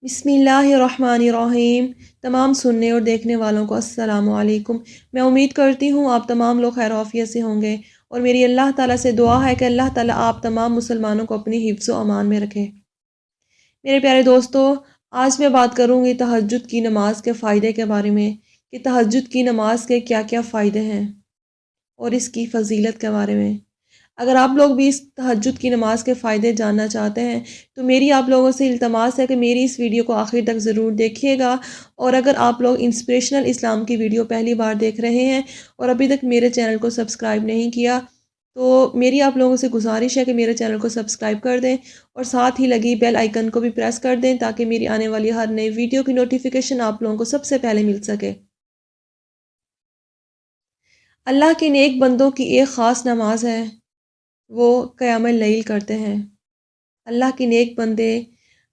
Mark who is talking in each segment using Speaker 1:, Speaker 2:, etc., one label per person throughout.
Speaker 1: بسم اللہ الرحمن الرحیم۔ تمام سننے اور دیکھنے والوں کو السلام علیکم۔ میں امید کرتی ہوں آپ تمام لوگ خیر و عافیت سے ہوں گے، اور میری اللہ تعالیٰ سے دعا ہے کہ اللہ تعالیٰ آپ تمام مسلمانوں کو اپنی حفظ و امان میں رکھے۔ میرے پیارے دوستو، آج میں بات کروں گی تہجد کی نماز کے فائدے کے بارے میں، کہ تہجد کی نماز کے کیا کیا فائدے ہیں اور اس کی فضیلت کے بارے میں۔ اگر آپ لوگ بھی اس تہجد کی نماز کے فائدے جاننا چاہتے ہیں تو میری آپ لوگوں سے التماس ہے کہ میری اس ویڈیو کو آخر تک ضرور دیکھیے گا، اور اگر آپ لوگ انسپریشنل اسلام کی ویڈیو پہلی بار دیکھ رہے ہیں اور ابھی تک میرے چینل کو سبسکرائب نہیں کیا تو میری آپ لوگوں سے گزارش ہے کہ میرے چینل کو سبسکرائب کر دیں اور ساتھ ہی لگی بیل آئیکن کو بھی پریس کر دیں تاکہ میری آنے والی ہر نئی ویڈیو کی نوٹیفیکیشن آپ لوگوں کو سب سے پہلے مل سکے۔ اللہ کے نیک بندوں کی ایک خاص نماز ہے، وہ قیام اللیل کرتے ہیں۔ اللہ کے نیک بندے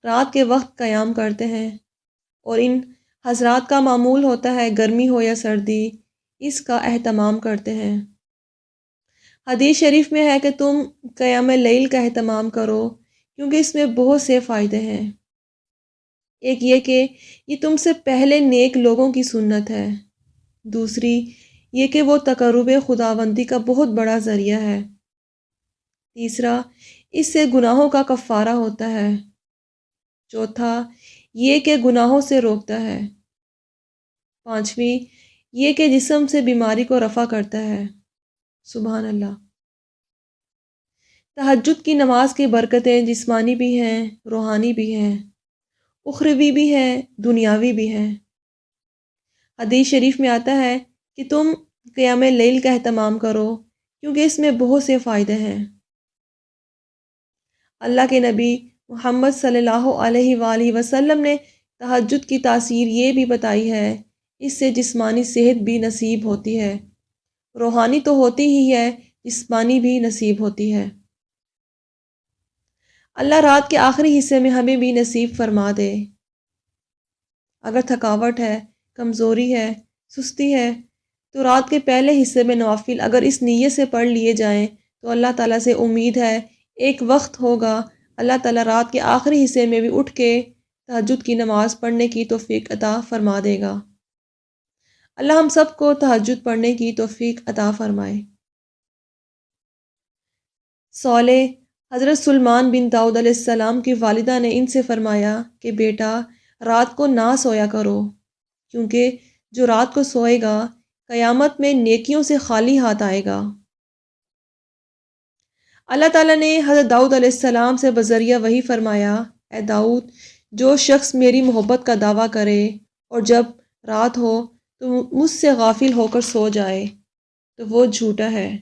Speaker 1: رات کے وقت قیام کرتے ہیں، اور ان حضرات کا معمول ہوتا ہے گرمی ہو یا سردی اس کا اہتمام کرتے ہیں۔ حدیث شریف میں ہے کہ تم قیام اللیل کا اہتمام کرو کیونکہ اس میں بہت سے فائدے ہیں۔ ایک یہ کہ یہ تم سے پہلے نیک لوگوں کی سنت ہے، دوسری یہ کہ وہ تقرب خداوندی کا بہت بڑا ذریعہ ہے، تیسرا اس سے گناہوں کا کفارہ ہوتا ہے، چوتھا یہ کہ گناہوں سے روکتا ہے، پانچویں یہ کہ جسم سے بیماری کو رفع کرتا ہے۔ سبحان اللہ۔ تہجد کی نماز کی برکتیں جسمانی بھی ہیں، روحانی بھی ہیں، اخروی بھی ہیں، دنیاوی بھی ہیں۔ حدیث شریف میں آتا ہے کہ تم قیام اللیل کا اہتمام کرو کیونکہ اس میں بہت سے فائدے ہیں۔ اللہ کے نبی محمد صلی اللہ علیہ وآلہ وسلم نے تہجد کی تاثیر یہ بھی بتائی ہے، اس سے جسمانی صحت بھی نصیب ہوتی ہے، روحانی تو ہوتی ہی ہے، جسمانی بھی نصیب ہوتی ہے۔ اللہ رات کے آخری حصے میں ہمیں بھی نصیب فرما دے۔ اگر تھکاوٹ ہے، کمزوری ہے، سستی ہے تو رات کے پہلے حصے میں نوافل اگر اس نیت سے پڑھ لیے جائیں تو اللہ تعالیٰ سے امید ہے ایک وقت ہوگا اللہ تعالیٰ رات کے آخری حصے میں بھی اٹھ کے تہجد کی نماز پڑھنے کی توفیق عطا فرما دے گا۔ اللہ ہم سب کو تہجد پڑھنے کی توفیق عطا فرمائے۔ صالح حضرت سلمان بن داؤد علیہ السلام کی والدہ نے ان سے فرمایا کہ بیٹا رات کو نہ سویا کرو، کیونکہ جو رات کو سوئے گا قیامت میں نیکیوں سے خالی ہاتھ آئے گا۔ اللہ تعالیٰ نے حضرت داؤد علیہ السلام سے بذریعہ وحی فرمایا، اے داؤد، جو شخص میری محبت کا دعویٰ کرے اور جب رات ہو تو مجھ سے غافل ہو کر سو جائے تو وہ جھوٹا ہے،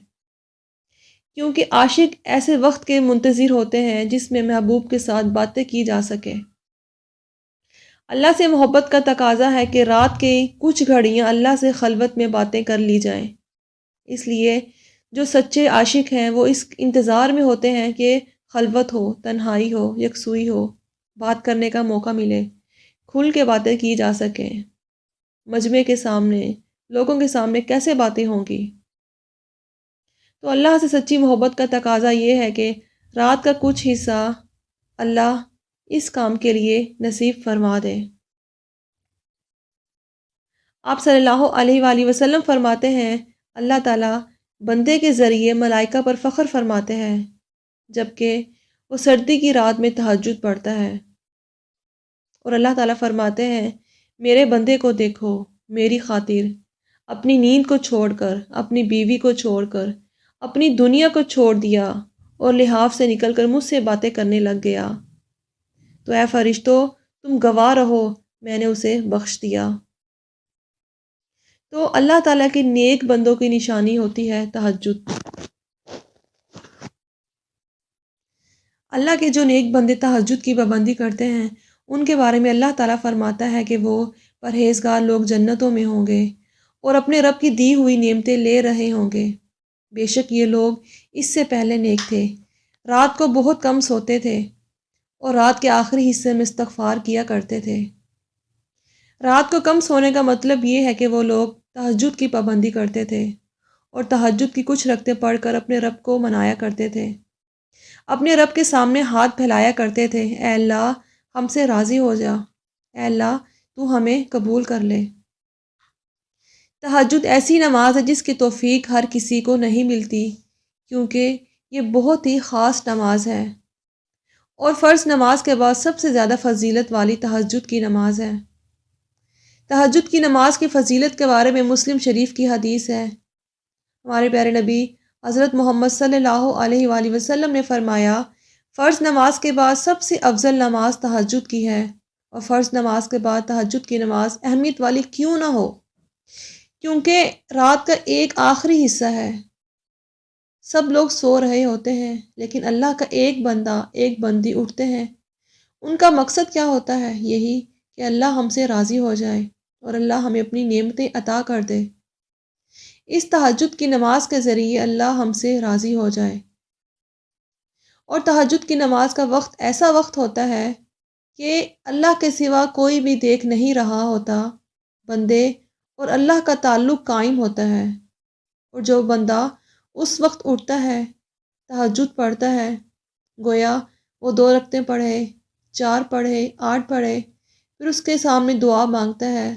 Speaker 1: کیونکہ عاشق ایسے وقت کے منتظر ہوتے ہیں جس میں محبوب کے ساتھ باتیں کی جا سکے۔ اللہ سے محبت کا تقاضا ہے کہ رات کے کچھ گھڑیاں اللہ سے خلوت میں باتیں کر لی جائیں، اس لیے جو سچے عاشق ہیں وہ اس انتظار میں ہوتے ہیں کہ خلوت ہو، تنہائی ہو، یکسوئی ہو، بات کرنے کا موقع ملے، کھل کے باتیں کی جا سکیں۔ مجمع کے سامنے، لوگوں کے سامنے کیسے باتیں ہوں گی؟ تو اللہ سے سچی محبت کا تقاضا یہ ہے کہ رات کا کچھ حصہ اللہ اس کام کے لیے نصیب فرما دے۔ آپ صلی اللہ علیہ وآلہ وسلم فرماتے ہیں، اللہ تعالیٰ بندے کے ذریعے ملائکہ پر فخر فرماتے ہیں جبکہ وہ سردی کی رات میں تہجد پڑھتا ہے، اور اللہ تعالیٰ فرماتے ہیں میرے بندے کو دیکھو، میری خاطر اپنی نیند کو چھوڑ کر، اپنی بیوی کو چھوڑ کر، اپنی دنیا کو چھوڑ دیا اور لحاف سے نکل کر مجھ سے باتیں کرنے لگ گیا، تو اے فرشتوں تم گواہ رہو، میں نے اسے بخش دیا۔ تو اللہ تعالیٰ کے نیک بندوں کی نشانی ہوتی ہے تہجد۔ اللہ کے جو نیک بندے تہجد کی پابندی کرتے ہیں ان کے بارے میں اللہ تعالیٰ فرماتا ہے کہ وہ پرہیزگار لوگ جنتوں میں ہوں گے اور اپنے رب کی دی ہوئی نعمتیں لے رہے ہوں گے۔ بے شک یہ لوگ اس سے پہلے نیک تھے، رات کو بہت کم سوتے تھے اور رات کے آخری حصے میں استغفار کیا کرتے تھے۔ رات کو کم سونے کا مطلب یہ ہے کہ وہ لوگ تہجد کی پابندی کرتے تھے اور تہجد کی کچھ رکعتیں پڑھ کر اپنے رب کو منایا کرتے تھے، اپنے رب کے سامنے ہاتھ پھیلایا کرتے تھے، اے اللہ ہم سے راضی ہو جا، اے اللہ تو ہمیں قبول کر لے۔ تہجد ایسی نماز ہے جس کی توفیق ہر کسی کو نہیں ملتی، کیونکہ یہ بہت ہی خاص نماز ہے، اور فرض نماز کے بعد سب سے زیادہ فضیلت والی تہجد کی نماز ہے۔ تہجد کی نماز کی فضیلت کے بارے میں مسلم شریف کی حدیث ہے۔ ہمارے پیارے نبی حضرت محمد صلی اللہ علیہ وآلہ وسلم نے فرمایا، فرض نماز کے بعد سب سے افضل نماز تہجد کی ہے، اور فرض نماز کے بعد تہجد کی نماز اہمیت والی کیوں نہ ہو، کیونکہ رات کا ایک آخری حصہ ہے، سب لوگ سو رہے ہوتے ہیں، لیکن اللہ کا ایک بندہ ایک بندی اٹھتے ہیں۔ ان کا مقصد کیا ہوتا ہے؟ یہی کہ اللہ ہم سے راضی ہو جائے اور اللہ ہمیں اپنی نعمتیں عطا کر دے۔ اس تہجد کی نماز کے ذریعے اللہ ہم سے راضی ہو جائے۔ اور تہجد کی نماز کا وقت ایسا وقت ہوتا ہے کہ اللہ کے سوا کوئی بھی دیکھ نہیں رہا ہوتا، بندے اور اللہ کا تعلق قائم ہوتا ہے، اور جو بندہ اس وقت اٹھتا ہے، تہجد پڑھتا ہے، گویا وہ 2 رکعتیں پڑھے، 4 پڑھے، 8 پڑھے، پھر اس کے سامنے دعا مانگتا ہے،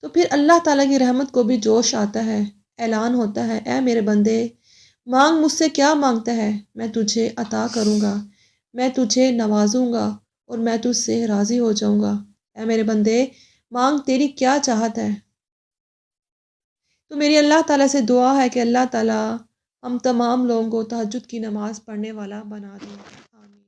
Speaker 1: تو پھر اللہ تعالیٰ کی رحمت کو بھی جوش آتا ہے۔ اعلان ہوتا ہے، اے میرے بندے، مانگ مجھ سے کیا مانگتا ہے، میں تجھے عطا کروں گا، میں تجھے نوازوں گا، اور میں تجھ سے راضی ہو جاؤں گا۔ اے میرے بندے، مانگ، تیری کیا چاہت ہے؟ تو میری اللہ تعالیٰ سے دعا ہے کہ اللہ تعالیٰ ہم تمام لوگوں کو تہجد کی نماز پڑھنے والا بنا دیں۔